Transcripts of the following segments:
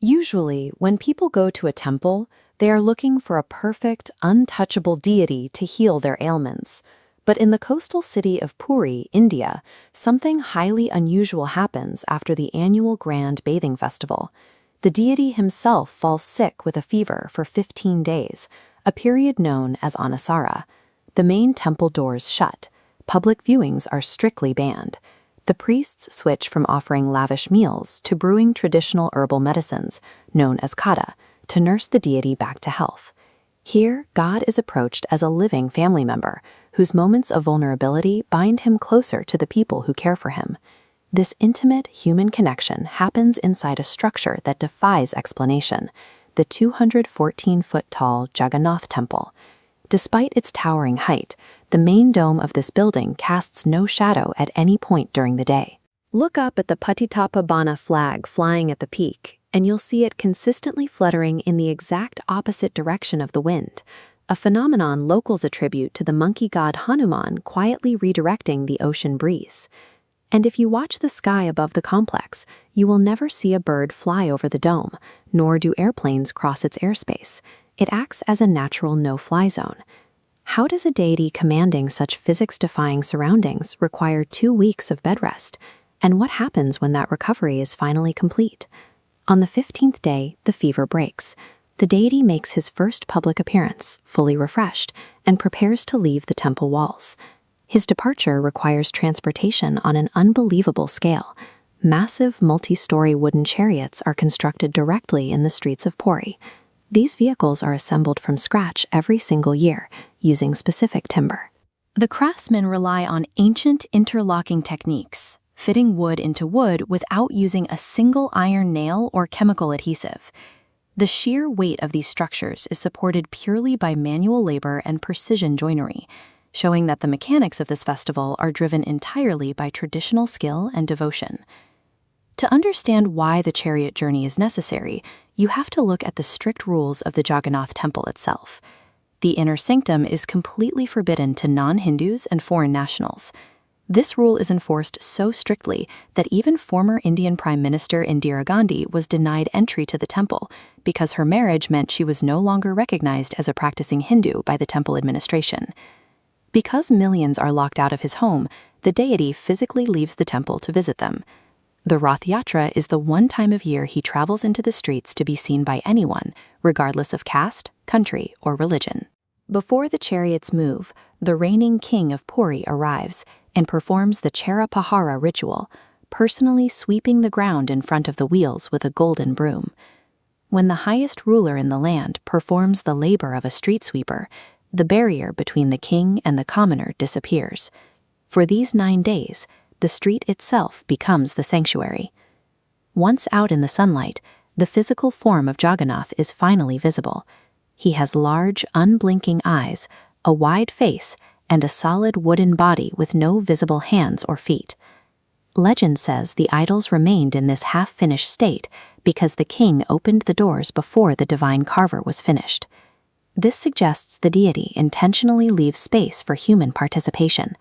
Usually, when people go to a temple, they are looking for a perfect, untouchable deity to heal their ailments. But in the coastal city of Puri, India, something highly unusual happens after the annual Grand Bathing Festival. The deity himself falls sick with a fever for 15 days, a period known as Anasara. The main temple doors shut. Public viewings are strictly banned. The priests switch from offering lavish meals to brewing traditional herbal medicines, known as kata, to nurse the deity back to health. Here, God is approached as a living family member, whose moments of vulnerability bind him closer to the people who care for him. This intimate human connection happens inside a structure that defies explanation, the 214-foot-tall Jagannath Temple. Despite its towering height, the main dome of this building casts no shadow at any point during the day. Look up at the Patitapabana flag flying at the peak, and you'll see it consistently fluttering in the exact opposite direction of the wind, a phenomenon locals attribute to the monkey god Hanuman quietly redirecting the ocean breeze. And if you watch the sky above the complex, you will never see a bird fly over the dome, nor do airplanes cross its airspace. It acts as a natural no-fly zone. How does a deity commanding such physics-defying surroundings require 2 weeks of bed rest? And what happens when that recovery is finally complete? On the 15th day, the fever breaks. The deity makes his first public appearance, fully refreshed, and prepares to leave the temple walls. His departure requires transportation on an unbelievable scale. Massive multi-story wooden chariots are constructed directly in the streets of Puri. These vehicles are assembled from scratch every single year, using specific timber. The craftsmen rely on ancient interlocking techniques, fitting wood into wood without using a single iron nail or chemical adhesive. The sheer weight of these structures is supported purely by manual labor and precision joinery, showing that the mechanics of this festival are driven entirely by traditional skill and devotion. To understand why the chariot journey is necessary, you have to look at the strict rules of the Jagannath Temple itself. The inner sanctum is completely forbidden to non-Hindus and foreign nationals. This rule is enforced so strictly that even former Indian Prime Minister Indira Gandhi was denied entry to the temple because her marriage meant she was no longer recognized as a practicing Hindu by the temple administration. Because millions are locked out of his home, the deity physically leaves the temple to visit them. The Rath Yatra is the one time of year he travels into the streets to be seen by anyone, regardless of caste, country, or religion. Before the chariots move, the reigning king of Puri arrives and performs the Chera Pahara ritual, personally sweeping the ground in front of the wheels with a golden broom. When the highest ruler in the land performs the labor of a street sweeper, the barrier between the king and the commoner disappears. For these 9 days, the street itself becomes the sanctuary. Once out in the sunlight, the physical form of Jagannath is finally visible. He has large, unblinking eyes, a wide face, and a solid wooden body with no visible hands or feet. Legend says the idols remained in this half-finished state because the king opened the doors before the divine carver was finished. This suggests the deity intentionally leaves space for human participation.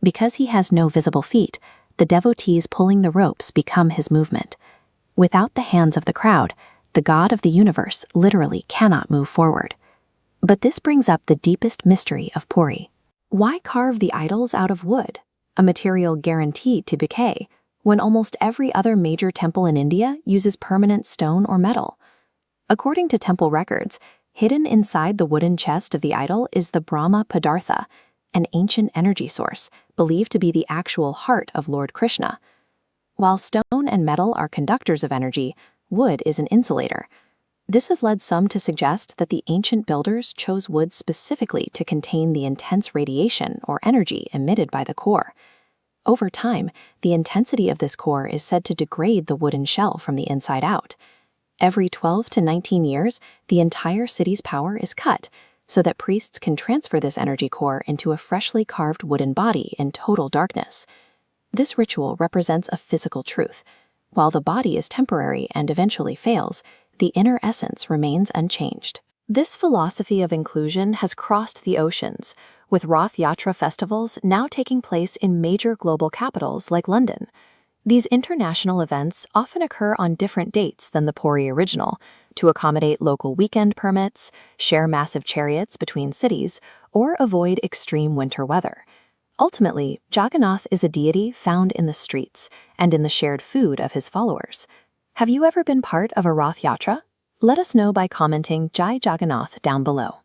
Because he has no visible feet, the devotees pulling the ropes become his movement. Without the hands of the crowd, the god of the universe literally cannot move forward. But this brings up the deepest mystery of Puri. Why carve the idols out of wood, a material guaranteed to decay, when almost every other major temple in India uses permanent stone or metal? According to temple records, hidden inside the wooden chest of the idol is the Brahma Padartha, an ancient energy source believed to be the actual heart of Lord Krishna. While stone and metal are conductors of energy, wood is an insulator. This has led some to suggest that the ancient builders chose wood specifically to contain the intense radiation or energy emitted by the core. Over time, the intensity of this core is said to degrade the wooden shell from the inside out. Every 12 to 19 years, the entire city's power is cut, so that priests can transfer this energy core into a freshly carved wooden body in total darkness. This ritual represents a physical truth. While the body is temporary and eventually fails, the inner essence remains unchanged. This philosophy of inclusion has crossed the oceans, with Rath Yatra festivals now taking place in major global capitals like London. These international events often occur on different dates than the Puri original, to accommodate local weekend permits, share massive chariots between cities, or avoid extreme winter weather. Ultimately, Jagannath is a deity found in the streets and in the shared food of his followers. Have you ever been part of a Rath Yatra? Let us know by commenting Jai Jagannath down below.